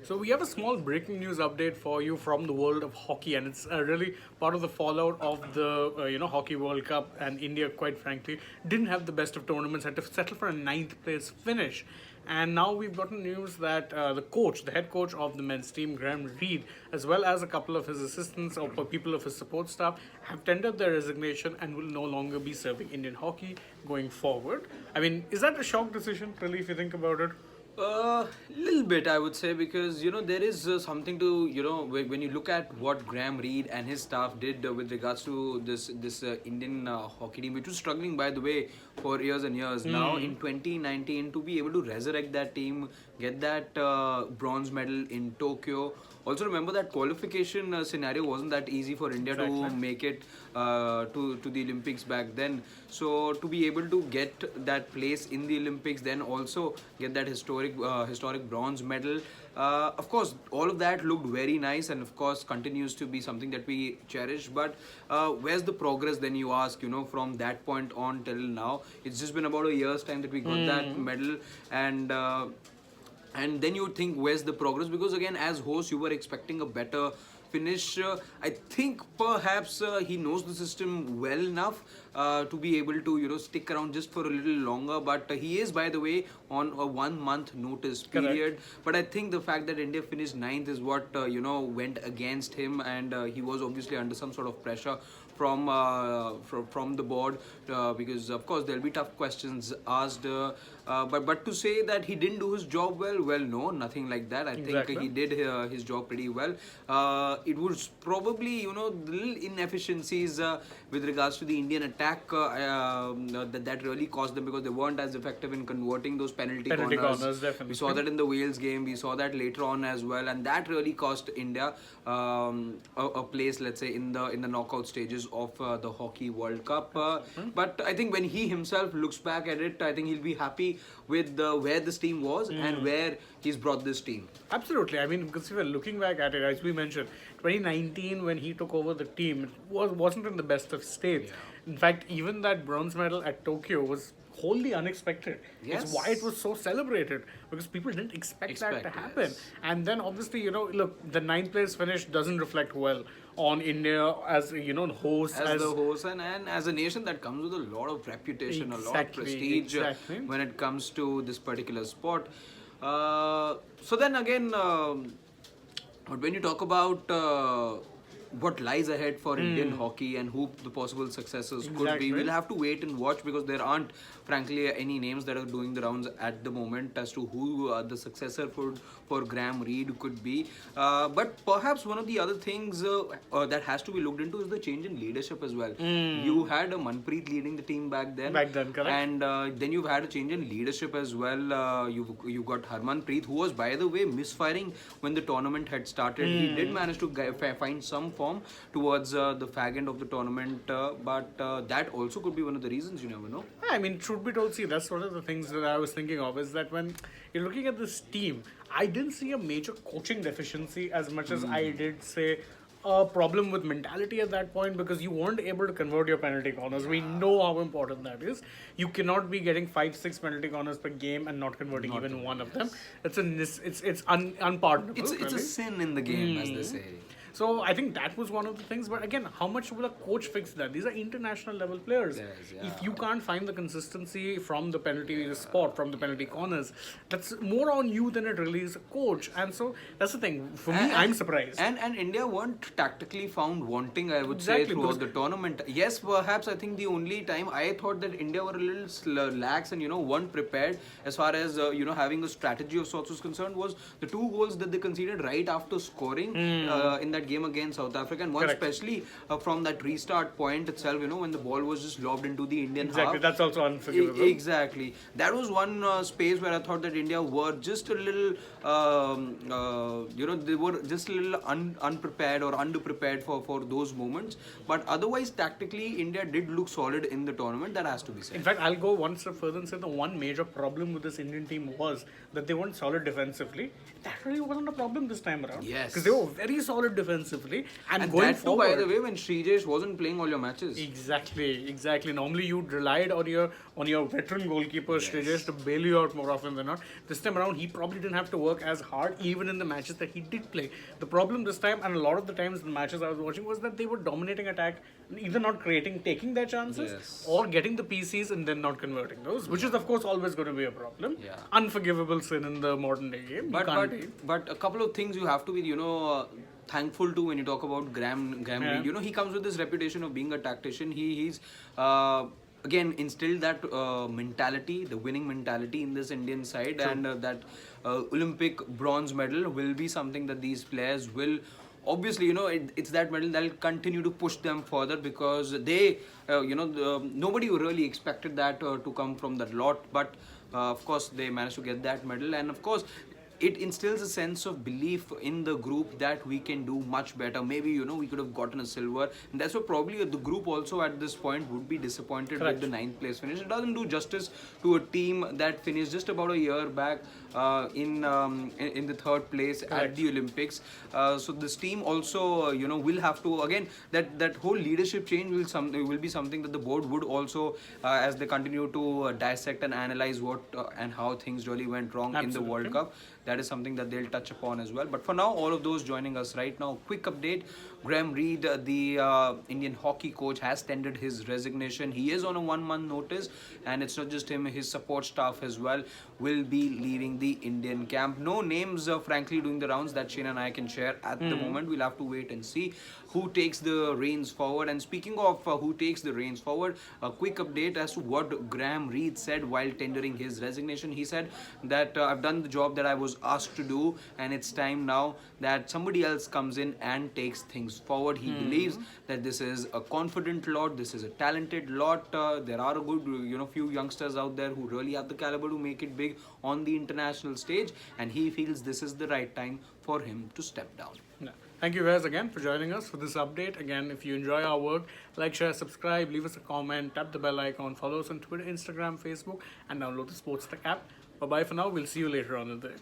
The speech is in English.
So we have a small breaking news update for you from the world of hockey, and it's really part of the fallout of the Hockey World Cup. And India, quite frankly, didn't have the best of tournaments, had to settle for a ninth place finish. And now we've gotten news that the head coach of the men's team, Reid, as well as a couple of his assistants or people of his support staff, have tendered their resignation and will no longer be serving Indian hockey going forward. I mean, is that a shock decision, really, if you think about it? Little bit, I would say, because there is something to when you look at what Graham Reid and his staff did with regards to this Indian hockey team, which was struggling, by the way, for years and years. Now in 2019, to be able to resurrect that team, get that bronze medal in Tokyo. Also remember that qualification scenario wasn't that easy for India to make it to the Olympics back then. So to be able to get that place in the Olympics, then also get that historic bronze medal. Of course, all of that looked very nice, and of course continues to be something that we cherish. But where's the progress? Then you ask, from that point on till now, it's just been about a year's time that we got that medal, and then you would think, where's the progress? Because again, as host, you were expecting a better finish. I think perhaps he knows the system well enough to be able to stick around just for a little longer. But he is, by the way, on a 1 month notice period. Correct. But I think the fact that India finished ninth is what went against him, and he was obviously under some sort of pressure from the board, because of course there'll be tough questions asked, but to say that he didn't do his job well, no, nothing like that. I think he did his job pretty well. It was probably little inefficiencies with regards to the Indian attack that really caused them, because they weren't as effective in converting those penalty corners. Definitely. We saw that in the Wales game, we saw that later on as well, and that really cost India a place, let's say, in the knockout stages of the Hockey World Cup. But I think when he himself looks back at it, I think he'll be happy with where this team was and where he's brought this team. Absolutely. I mean, because if you're looking back at it, as we mentioned, 2019 when he took over the team, it wasn't in the best of states. Yeah. In fact, even that bronze medal at Tokyo was wholly unexpected. Yes. It's why it was so celebrated, because people didn't expect that to happen. Yes. And then obviously, look, the ninth place finish doesn't reflect well on India as host. As the host and as a nation that comes with a lot of reputation, a lot of prestige when it comes to this particular sport. So then again, when you talk about what lies ahead for Indian hockey and who the possible successors could be, we'll have to wait and watch, because there aren't, frankly, any names that are doing the rounds at the moment as to who the successor for Graham Reid could be. But perhaps one of the other things that has to be looked into is the change in leadership as well. You had a Manpreet leading the team back then, correct. And then you've had a change in leadership as well. You got Harmanpreet, who was, by the way, misfiring when the tournament had started. He did manage to find some form towards the fag end of the tournament, but that also could be one of the reasons. You never know. I mean, truth be told, see, that's one of the things that I was thinking of, is that when you're looking at this team, I didn't see a major coaching deficiency as much as I did say a problem with mentality at that point, because you weren't able to convert your penalty corners. We know how important that is. You cannot be getting 5-6 penalty corners per game and not converting even one of them. It's unpardonable. It's a sin in the game, as they say. So I think that was one of the things. But again, how much will a coach fix that? These are international level players. Yes, yeah. If you can't find the consistency from the penalty spot, from the penalty corners, that's more on you than it really is a coach. And so that's the thing. For me, I'm surprised. And India weren't tactically found wanting, I would say, throughout the tournament. Yes, perhaps I think the only time I thought that India were a little lax and weren't prepared as far as having a strategy of sorts was concerned was the 2 goals that they conceded right after scoring in that game against South Africa, and one especially from that restart point itself, when the ball was just lobbed into the Indian half. Exactly, that's also unforgivable. Exactly. That was one space where I thought that India were just a little, they were just a little unprepared or underprepared for those moments. But otherwise, tactically, India did look solid in the tournament. That has to be said. In fact, I'll go one step further and say the one major problem with this Indian team was that they weren't solid defensively. That really wasn't a problem this time around. Yes. Because they were very solid defensively. defensively, and, And going that too, forward. by the way, when Srijesh wasn't playing all your matches. Exactly. Normally you relied on your veteran goalkeeper Sreejesh to bail you out more often than not. This time around, he probably didn't have to work as hard, even in the matches that he did play. The problem this time, and a lot of the times the matches I was watching, was that they were dominating attack, either not taking their chances, Yes. or getting the PCs and then not converting those, which is of course always going to be a problem. Yeah. Unforgivable sin in the modern day game. But you can't take. but a couple of things you have to be thankful to when you talk about Graham Yeah. Reid. He comes with this reputation of being a tactician. He's again instilled that mentality, the winning mentality in this Indian side, and that Olympic bronze medal will be something that these players will. Obviously, it's that medal that'll continue to push them further, because they, nobody really expected that to come from that lot. But of course, they managed to get that medal, and of course, it instills a sense of belief in the group that we can do much better. Maybe we could have gotten a silver, and that's why probably the group also at this point would be disappointed Correct. with the ninth place finish. It doesn't do justice to a team that finished just about a year back in the third place at Correct. the Olympics. So this team also will have to, again, that whole leadership change will be something that the board would also, as they continue to dissect and analyze what and how things really went wrong in the World Absolutely. Cup. That is something that they'll touch upon as well. But for now, all of those joining us right now, quick update. Graham Reid, the Indian hockey coach, has tendered his resignation. He is on a 1-month notice, and it's not just him, his support staff as well will be leaving the Indian camp. No names, frankly, doing the rounds that Shane and I can share at the moment. We'll have to wait and see who takes the reins forward. And speaking of who takes the reins forward, a quick update as to what Graham Reid said while tendering his resignation. He said that I've done the job that I was asked to do, and it's time now that somebody else comes in and takes things forward. He believes that this is a confident lot, this is a talented lot. There are a good few youngsters out there who really have the caliber to make it big on the international stage, and he feels this is the right time for him to step down. Yeah. Thank you guys again for joining us for this update. Again, if you enjoy our work, like, share, subscribe, leave us a comment, tap the bell icon, follow us on Twitter, Instagram, Facebook, and download the AajTak app. Bye bye for now. We'll see you later on in the day.